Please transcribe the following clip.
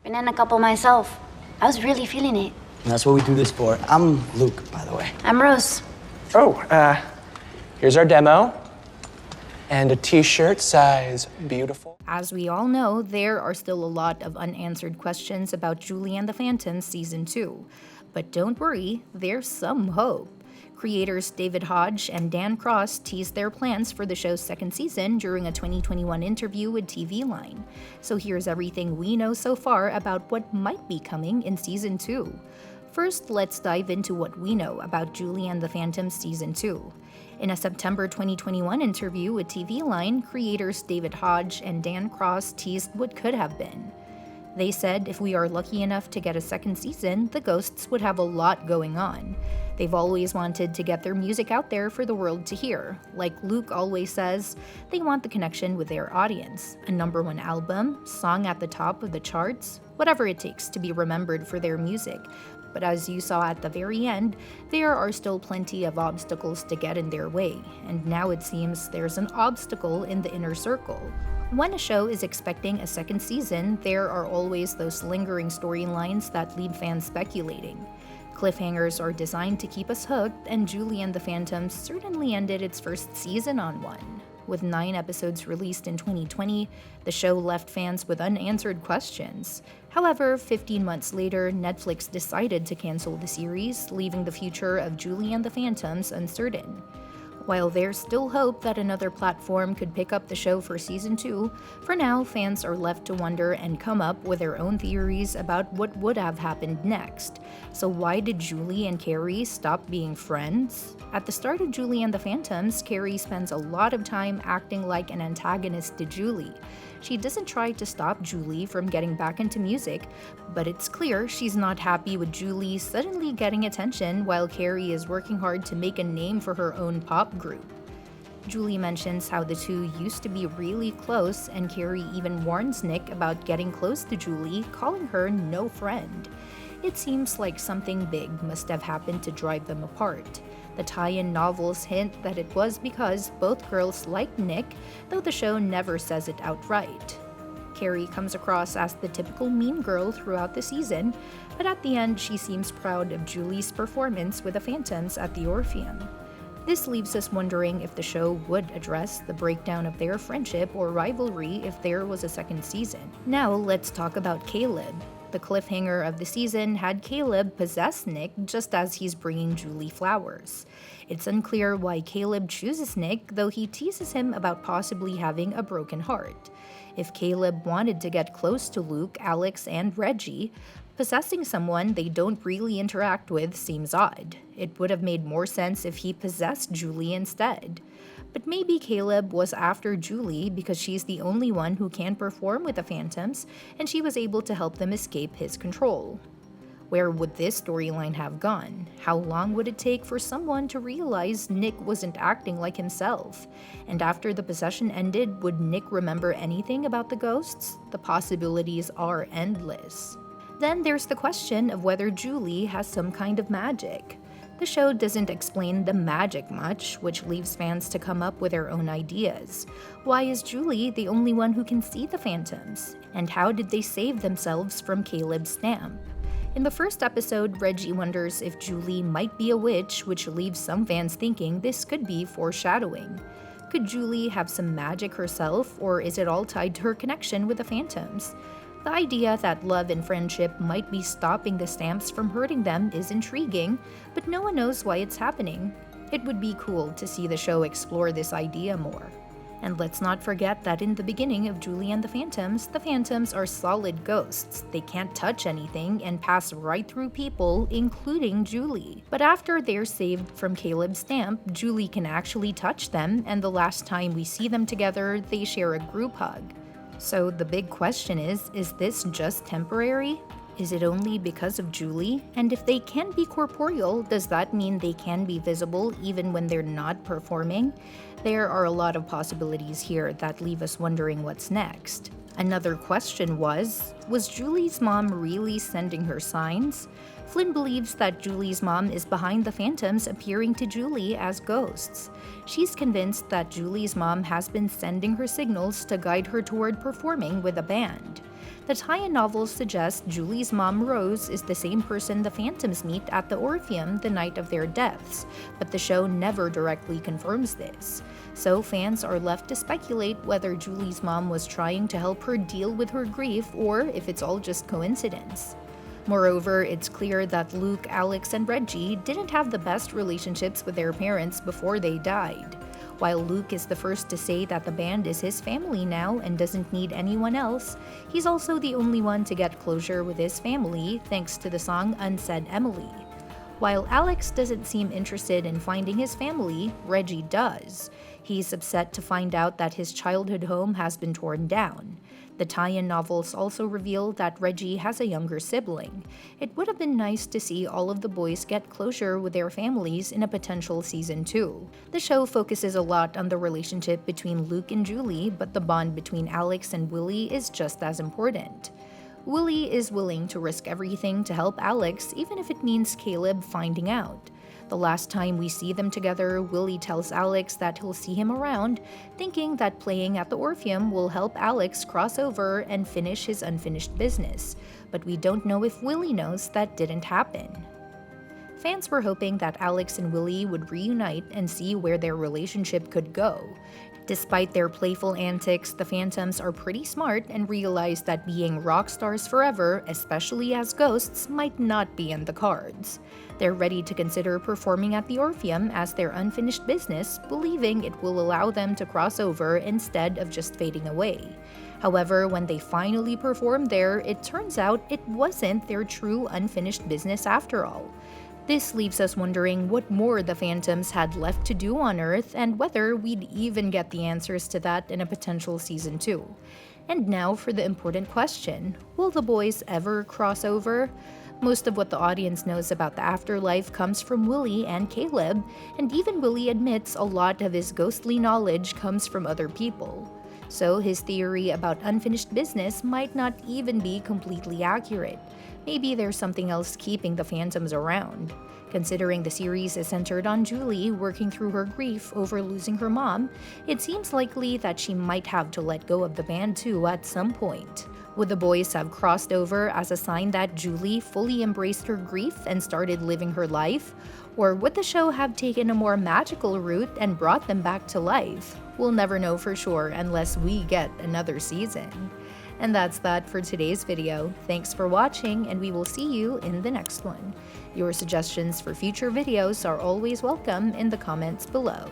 Been in a couple myself. I was really feeling it. And that's what we do this for. I'm Luke, by the way. I'm Rose. Oh, here's our demo. And a t-shirt size beautiful. As we all know, there are still a lot of unanswered questions about Julie and the Phantoms Season 2. But don't worry, there's some hope. Creators David Hodge and Dan Cross teased their plans for the show's second season during a 2021 interview with TV Line. So here's everything we know so far about what might be coming in Season 2. First, let's dive into what we know about Julie and the Phantoms Season 2. In a September 2021 interview with TV Line, creators David Hodge and Dan Cross teased what could have been. They said if we are lucky enough to get a second season, the Ghosts would have a lot going on. They've always wanted to get their music out there for the world to hear. Like Luke always says, they want the connection with their audience. A #1 album, song at the top of the charts, whatever it takes to be remembered for their music. But as you saw at the very end, there are still plenty of obstacles to get in their way, and now it seems there's an obstacle in the inner circle. When a show is expecting a second season, there are always those lingering storylines that leave fans speculating. Cliffhangers are designed to keep us hooked, and Julie and the Phantoms certainly ended its first season on one. With 9 episodes released in 2020, the show left fans with unanswered questions. However, 15 months later, Netflix decided to cancel the series, leaving the future of Julie and the Phantoms uncertain. While there's still hope that another platform could pick up the show for Season 2, for now, fans are left to wonder and come up with their own theories about what would have happened next. So why did Julie and Carrie stop being friends? At the start of Julie and the Phantoms, Carrie spends a lot of time acting like an antagonist to Julie. She doesn't try to stop Julie from getting back into music, but it's clear she's not happy with Julie suddenly getting attention while Carrie is working hard to make a name for her own pop group. Julie mentions how the two used to be really close, and Carrie even warns Nick about getting close to Julie, calling her no friend. It seems like something big must have happened to drive them apart. The tie-in novels hint that it was because both girls liked Nick, though the show never says it outright. Carrie comes across as the typical mean girl throughout the season, but at the end she seems proud of Julie's performance with the Phantoms at the Orpheum. This leaves us wondering if the show would address the breakdown of their friendship or rivalry if there was a second season. Now let's talk about Caleb. The cliffhanger of the season had Caleb possess Nick just as he's bringing Julie flowers. It's unclear why Caleb chooses Nick, though he teases him about possibly having a broken heart. If Caleb wanted to get close to Luke, Alex, and Reggie, possessing someone they don't really interact with seems odd. It would have made more sense if he possessed Julie instead. But maybe Caleb was after Julie because she's the only one who can perform with the Phantoms, and she was able to help them escape his control. Where would this storyline have gone? How long would it take for someone to realize Nick wasn't acting like himself? And after the possession ended, would Nick remember anything about the ghosts? The possibilities are endless. Then there's the question of whether Julie has some kind of magic. The show doesn't explain the magic much, which leaves fans to come up with their own ideas. Why is Julie the only one who can see the Phantoms? And how did they save themselves from Caleb's stamp? In the first episode, Reggie wonders if Julie might be a witch, which leaves some fans thinking this could be foreshadowing. Could Julie have some magic herself, or is it all tied to her connection with the Phantoms? The idea that love and friendship might be stopping the Stamps from hurting them is intriguing, but no one knows why it's happening. It would be cool to see the show explore this idea more. And let's not forget that in the beginning of Julie and the Phantoms are solid ghosts. They can't touch anything and pass right through people, including Julie. But after they're saved from Caleb's stamp, Julie can actually touch them, and the last time we see them together, they share a group hug. So the big question is this just temporary? Is it only because of Julie? And if they can be corporeal, does that mean they can be visible even when they're not performing? There are a lot of possibilities here that leave us wondering what's next. Another question was Julie's mom really sending her signs? Flynn believes that Julie's mom is behind the Phantoms appearing to Julie as ghosts. She's convinced that Julie's mom has been sending her signals to guide her toward performing with a band. The tie-in novels suggest Julie's mom, Rose, is the same person the Phantoms meet at the Orpheum the night of their deaths, but the show never directly confirms this. So fans are left to speculate whether Julie's mom was trying to help her deal with her grief or if it's all just coincidence. Moreover, it's clear that Luke, Alex, and Reggie didn't have the best relationships with their parents before they died. While Luke is the first to say that the band is his family now and doesn't need anyone else, he's also the only one to get closure with his family thanks to the song Unsaid Emily. While Alex doesn't seem interested in finding his family, Reggie does. He's upset to find out that his childhood home has been torn down. The tie-in novels also reveal that Reggie has a younger sibling. It would have been nice to see all of the boys get closure with their families in a potential season 2. The show focuses a lot on the relationship between Luke and Julie, but the bond between Alex and Willie is just as important. Willie is willing to risk everything to help Alex, even if it means Caleb finding out. The last time we see them together, Willie tells Alex that he'll see him around, thinking that playing at the Orpheum will help Alex cross over and finish his unfinished business. But we don't know if Willie knows that didn't happen. Fans were hoping that Alex and Willie would reunite and see where their relationship could go. Despite their playful antics, the Phantoms are pretty smart and realize that being rock stars forever, especially as ghosts, might not be in the cards. They're ready to consider performing at the Orpheum as their unfinished business, believing it will allow them to cross over instead of just fading away. However, when they finally perform there, it turns out it wasn't their true unfinished business after all. This leaves us wondering what more the Phantoms had left to do on Earth and whether we'd even get the answers to that in a potential season 2. And now for the important question, will the boys ever cross over? Most of what the audience knows about the afterlife comes from Willie and Caleb, and even Willie admits a lot of his ghostly knowledge comes from other people. So his theory about unfinished business might not even be completely accurate. Maybe there's something else keeping the Phantoms around. Considering the series is centered on Julie working through her grief over losing her mom, it seems likely that she might have to let go of the band too at some point. Would the boys have crossed over as a sign that Julie fully embraced her grief and started living her life? Or would the show have taken a more magical route and brought them back to life? We'll never know for sure unless we get another season. And that's that for today's video. Thanks for watching, and we will see you in the next one. Your suggestions for future videos are always welcome in the comments below.